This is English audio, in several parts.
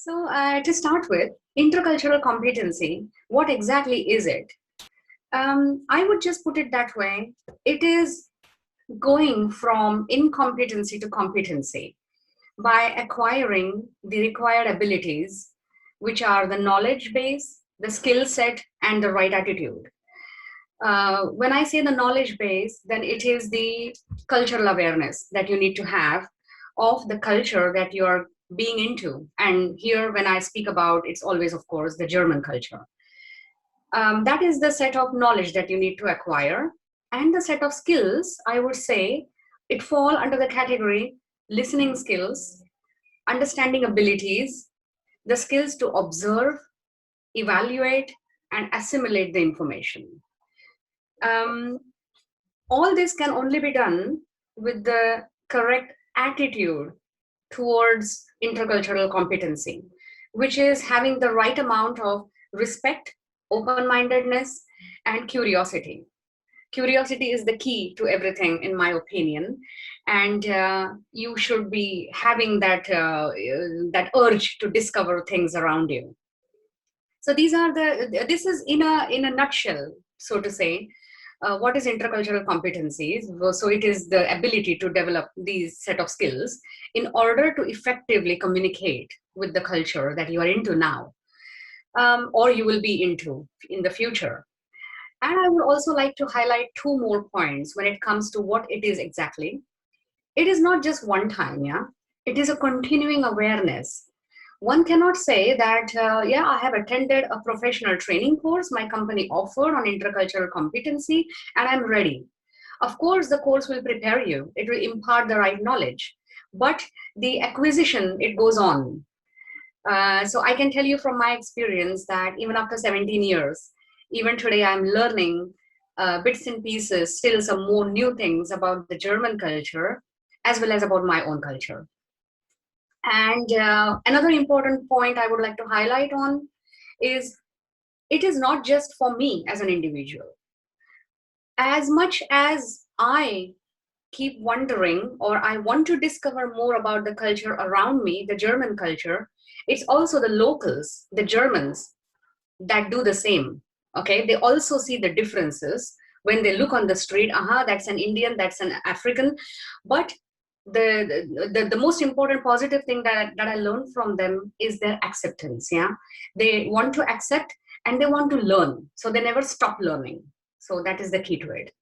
To start with, intercultural competency, what exactly is it? I would just put it that way. It is going from incompetency to competency by acquiring the required abilities, which are the knowledge base, the skill set, and the right attitude. When I say the knowledge base, then it is the cultural awareness that you need to have of the culture that you are being into. And here, when I speak about, it's always, of course, the German culture. That is the set of knowledge that you need to acquire. And the set of skills, I would say, it fall under the category listening skills, understanding abilities, the skills to observe, evaluate, and assimilate the information. Um, all this can only be done with the correct attitude towards intercultural competency, which is having the right amount of respect, open-mindedness, and curiosity. Curiosity is the key to everything, in my opinion, and you should be having that urge to discover things around you. So this is in a nutshell, so to say, what is intercultural competencies. So it is the ability to develop these set of skills in order to effectively communicate with the culture that you are into now, or you will be into in the future. And I would also like to highlight two more points when it comes to what it is exactly. It is not just one time, yeah. It is a continuing awareness. One cannot say that, yeah, I have attended a professional training course my company offered on intercultural competency and I'm ready. Of course, the course will prepare you. It will impart the right knowledge. But the acquisition, it goes on. So I can tell you from my experience that even after 17 years, even today I'm learning bits and pieces, still some more new things about the German culture, as well as about my own culture. And another important point I would like to highlight on is it is not just for me as an individual. As much as I keep wondering or I want to discover more about the culture around me, the German culture, it's also the locals, the Germans, that do the same. Okay, they also see the differences when they look on the street. That's an Indian, that's an African. But the most important positive thing that I learned from them is their acceptance. Yeah, they want to accept and they want to learn, so they never stop learning. So that is the key to it.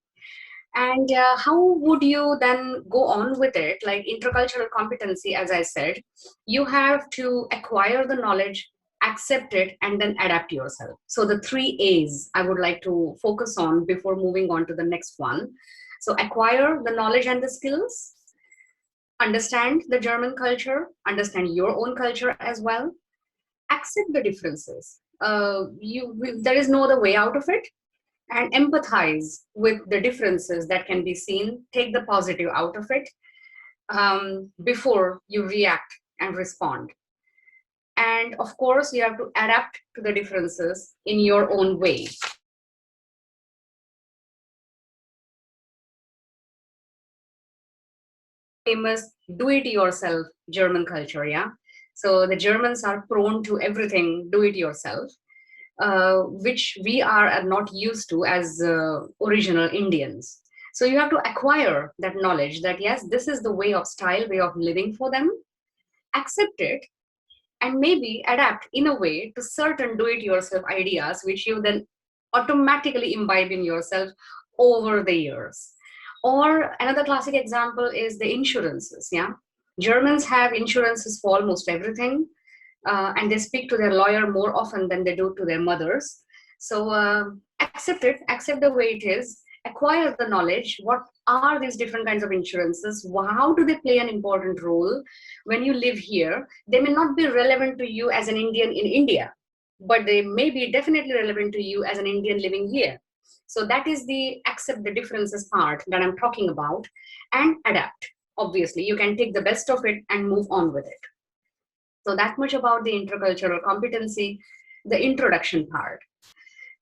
And how would you then go on with it? Like intercultural competency, as I said, you have to acquire the knowledge, accept it, and then adapt yourself. So the 3 A's I would like to focus on before moving on to the next one. So acquire the knowledge and the skills, understand the German culture, understand your own culture as well, accept the differences. There is no other way out of it, and empathize with the differences that can be seen. Take the positive out of it before you react and respond. And of course, you have to adapt to the differences in your own way. Famous do-it-yourself German culture, yeah? So the Germans are prone to everything do-it-yourself. Which we are not used to as original Indians. So you have to acquire that knowledge that yes, this is the way of style, way of living for them, accept it, and maybe adapt in a way to certain do-it-yourself ideas, which you then automatically imbibe in yourself over the years. Or another classic example is the insurances, yeah? Germans have insurances for almost everything. And they speak to their lawyer more often than they do to their mothers. So accept it, accept the way it is, acquire the knowledge. What are these different kinds of insurances? How do they play an important role when you live here? They may not be relevant to you as an Indian in India, but they may be definitely relevant to you as an Indian living here. So that is the accept the differences part that I'm talking about, and adapt. Obviously, you can take the best of it and move on with it. So that much about the intercultural competency, the introduction part.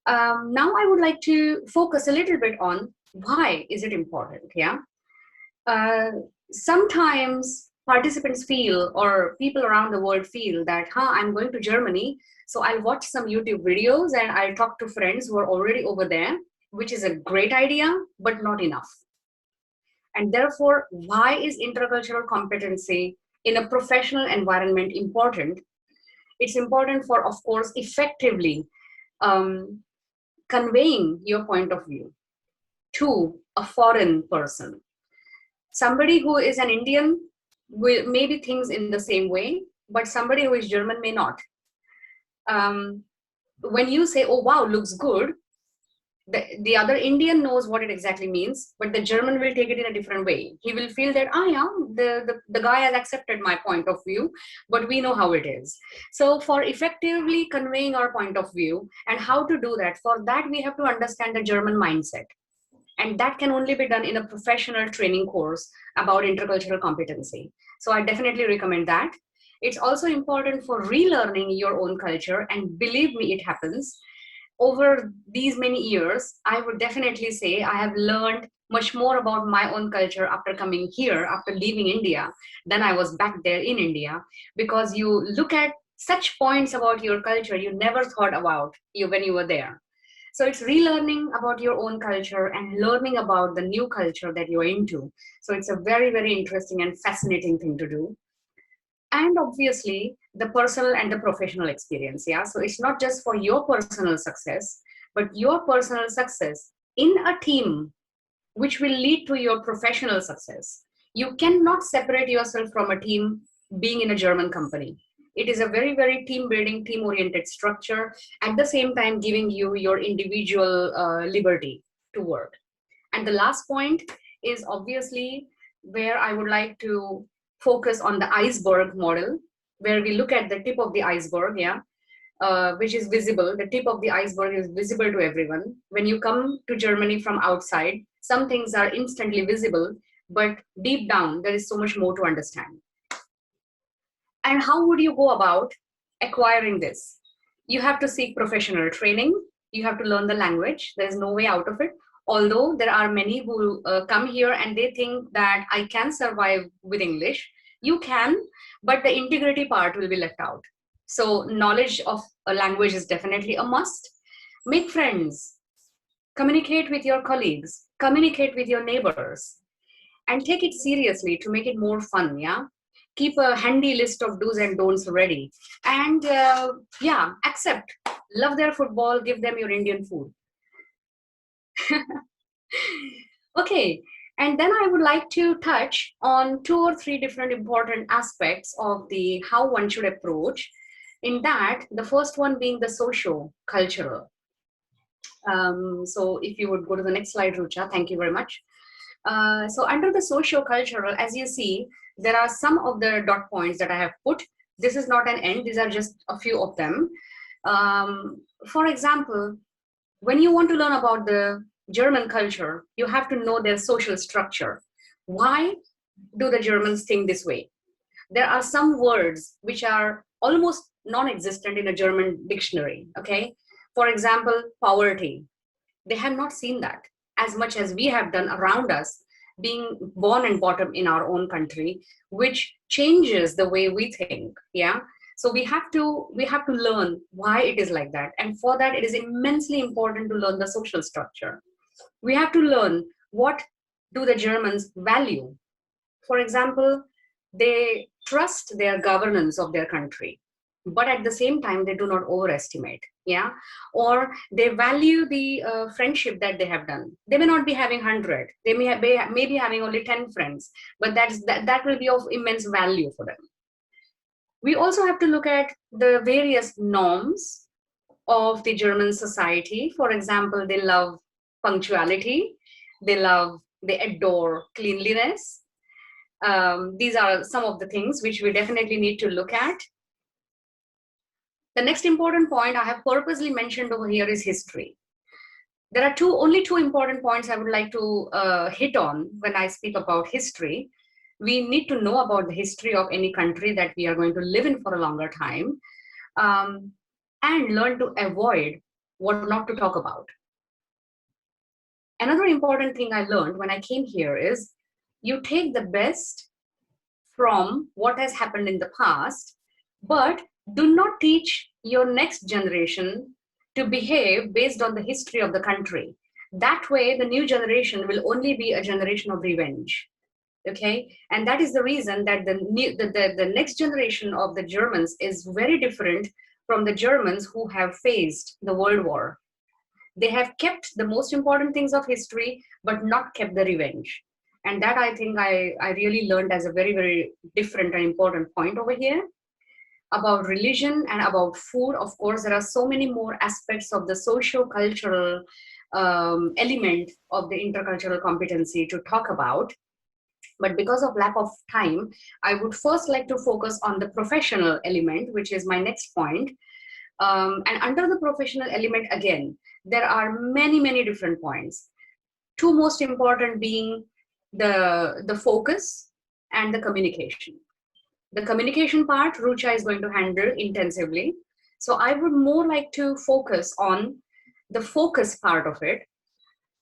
Now I would like to focus a little bit on why is it important, yeah? Sometimes participants feel, or people around the world feel that, I'm going to Germany, so I'll watch some YouTube videos and I'll talk to friends who are already over there, which is a great idea, but not enough. And therefore, why is intercultural competency in a professional environment important? It's important for, of course, effectively conveying your point of view to a foreign person. Somebody who is an Indian will maybe thinks in the same way, but somebody who is German may not. When you say, oh, wow, looks good, the other Indian knows what it exactly means, but the German will take it in a different way. He will feel that, yeah, the guy has accepted my point of view, but we know how it is. So for effectively conveying our point of view and how to do that, for that we have to understand the German mindset. And that can only be done in a professional training course about intercultural competency. So I definitely recommend that. It's also important for relearning your own culture, and believe me, it happens. Over these many years, I would definitely say I have learned much more about my own culture after coming here, after leaving India, than I was back there in India, because you look at such points about your culture you never thought about when you were there. So it's relearning about your own culture and learning about the new culture that you're into. So it's a very, very interesting and fascinating thing to do. And obviously the personal and the professional experience. Yeah. So it's not just for your personal success, but your personal success in a team, which will lead to your professional success. You cannot separate yourself from a team being in a German company. It is a very, very team building, team oriented structure, at the same time giving you your individual liberty to work. And the last point is obviously where I would like to focus on the iceberg model, where we look at the tip of the iceberg, yeah, which is visible. The tip of the iceberg is visible to everyone. When you come to Germany from outside, some things are instantly visible, but deep down, there is so much more to understand. And how would you go about acquiring this? You have to seek professional training. You have to learn the language. There is no way out of it. Although there are many who come here and they think that I can survive with English. You can, but the integrity part will be left out. So knowledge of a language is definitely a must. Make friends, communicate with your colleagues, communicate with your neighbors, and take it seriously to make it more fun. Yeah. Keep a handy list of do's and don'ts ready. And yeah, accept. Love their football, give them your Indian food. Okay, and then I would like to touch on 2 or 3 different important aspects of the how one should approach. In that, the first one being the socio-cultural. So if you would go to the next slide, Rucha, thank you very much. So under the socio-cultural, as you see, there are some of the dot points that I have put. This is not an end, these are just a few of them. For example, when you want to learn about the German culture, you have to know their social structure. Why do the Germans think this way? There are some words which are almost non-existent in a German dictionary, okay? For example, poverty. They have not seen that as much as we have done around us, being born and brought up in our own country, which changes the way we think, yeah? So we have to learn why it is like that. And for that, it is immensely important to learn the social structure. We have to learn what do the Germans value. For example, they trust their governance of their country, but at the same time, they do not overestimate, yeah? Or they value the friendship that they have done. They may not be having 100, they may be having only 10 friends, but that will be of immense value for them. We also have to look at the various norms of the German society. For example, they love punctuality, they adore cleanliness. These are some of the things which we definitely need to look at. The next important point I have purposely mentioned over here is history. There are only two important points I would like to hit on when I speak about history. We need to know about the history of any country that we are going to live in for a longer time, and learn to avoid what not to talk about. Another important thing I learned when I came here is you take the best from what has happened in the past, but do not teach your next generation to behave based on the history of the country. That way, the new generation will only be a generation of revenge. Okay, and that is the reason that the next generation of the Germans is very different from the Germans who have faced the World War. They have kept the most important things of history, but not kept the revenge. And that I think I really learned as a very, very different and important point over here. About religion and about food, of course, there are so many more aspects of the socio-cultural element of the intercultural competency to talk about. But because of lack of time, I would first like to focus on the professional element, which is my next point. And under the professional element, again, there are many, many different points. Two most important being the focus and the communication. The communication part, Rucha is going to handle intensively. So I would more like to focus on the focus part of it.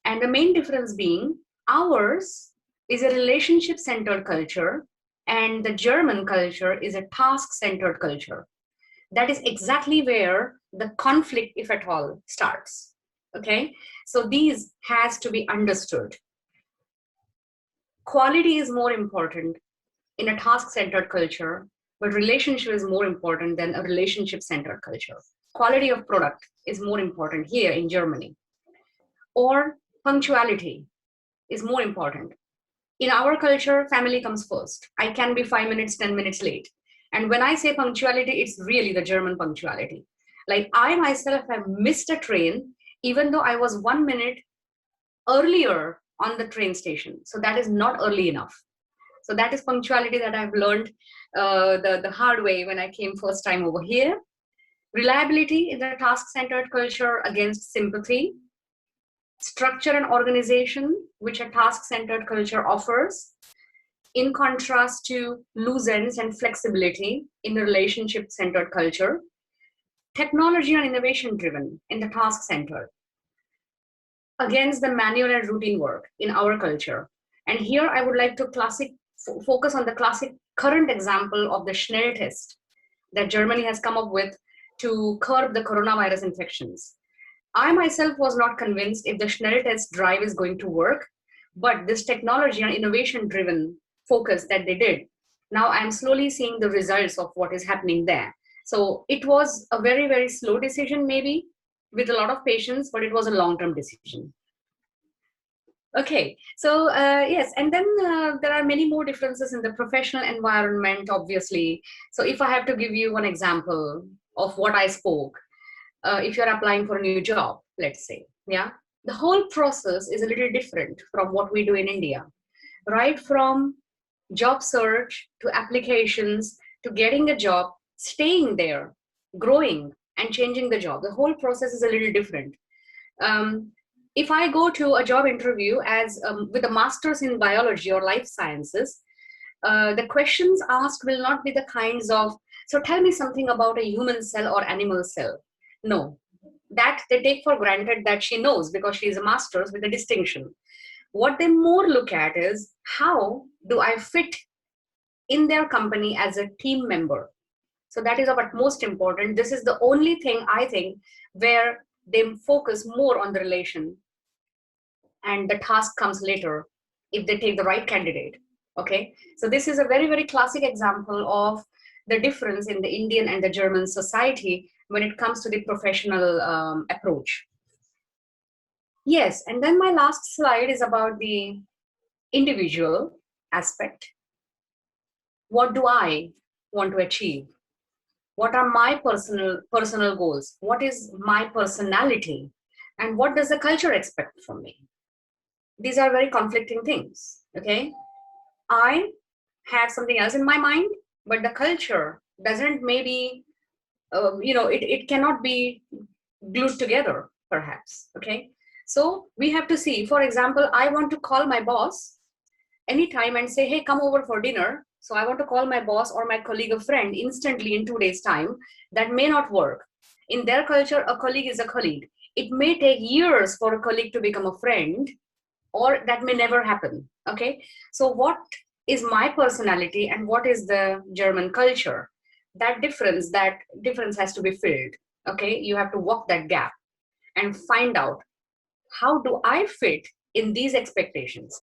And the main difference being ours is a relationship-centered culture, and the German culture is a task-centered culture. That is exactly where the conflict, if at all, starts. Okay, so these has to be understood. Quality is more important in a task-centered culture, but relationship is more important than a relationship-centered culture. Quality of product is more important here in Germany. Or punctuality is more important. In our culture, family comes first. I can be 5 minutes, 10 minutes late. And when I say punctuality, it's really the German punctuality. Like I myself have missed a train, even though I was 1 minute earlier on the train station. So that is not early enough. So that is punctuality that I've learned the hard way when I came first time over here. Reliability is a task-centered culture against sympathy. Structure and organization, which a task-centered culture offers, in contrast to loose ends and flexibility in a relationship-centered culture. Technology and innovation-driven in the task-centered, against the manual and routine work in our culture. And here I would like to focus on the classic current example of the Schnell test that Germany has come up with to curb the coronavirus infections. I myself was not convinced if the Schnell test drive is going to work, but this technology and innovation driven focus that they did, now I'm slowly seeing the results of what is happening there. So it was a very, very slow decision, maybe with a lot of patience, but it was a long-term decision. Okay, so yes, and then there are many more differences in the professional environment, obviously. So if I have to give you one example of what I spoke, if you're applying for a new job, let's say, yeah, the whole process is a little different from what we do in India, right? From job search to applications to getting a job, staying there, growing and changing the job. The whole process is a little different. If I go to a job interview as with a master's in biology or life sciences, the questions asked will not be the kinds of, so tell me something about a human cell or animal cell. No, that they take for granted that she knows because she is a master's with a distinction. What they more look at is how do I fit in their company as a team member. So that is of utmost important. This is the only thing I think where they focus more on the relation and the task comes later if they take the right candidate. Okay, so this is a very, very classic example of the difference in the Indian and the German society when it comes to the professional approach. Yes, and then my last slide is about the individual aspect. What do I want to achieve? What are my personal goals? What is my personality? And what does the culture expect from me? These are very conflicting things, okay? I have something else in my mind, but the culture doesn't maybe, it cannot be glued together, perhaps, okay? So we have to see, for example, I want to call my boss anytime and say, hey, come over for dinner. So I want to call my boss or my colleague or friend instantly in 2 days' time. That may not work. In their culture, a colleague is a colleague. It may take years for a colleague to become a friend, or that may never happen, okay? So what is my personality and what is the German culture. That difference has to be filled. Okay, you have to walk that gap and find out, how do I fit in these expectations.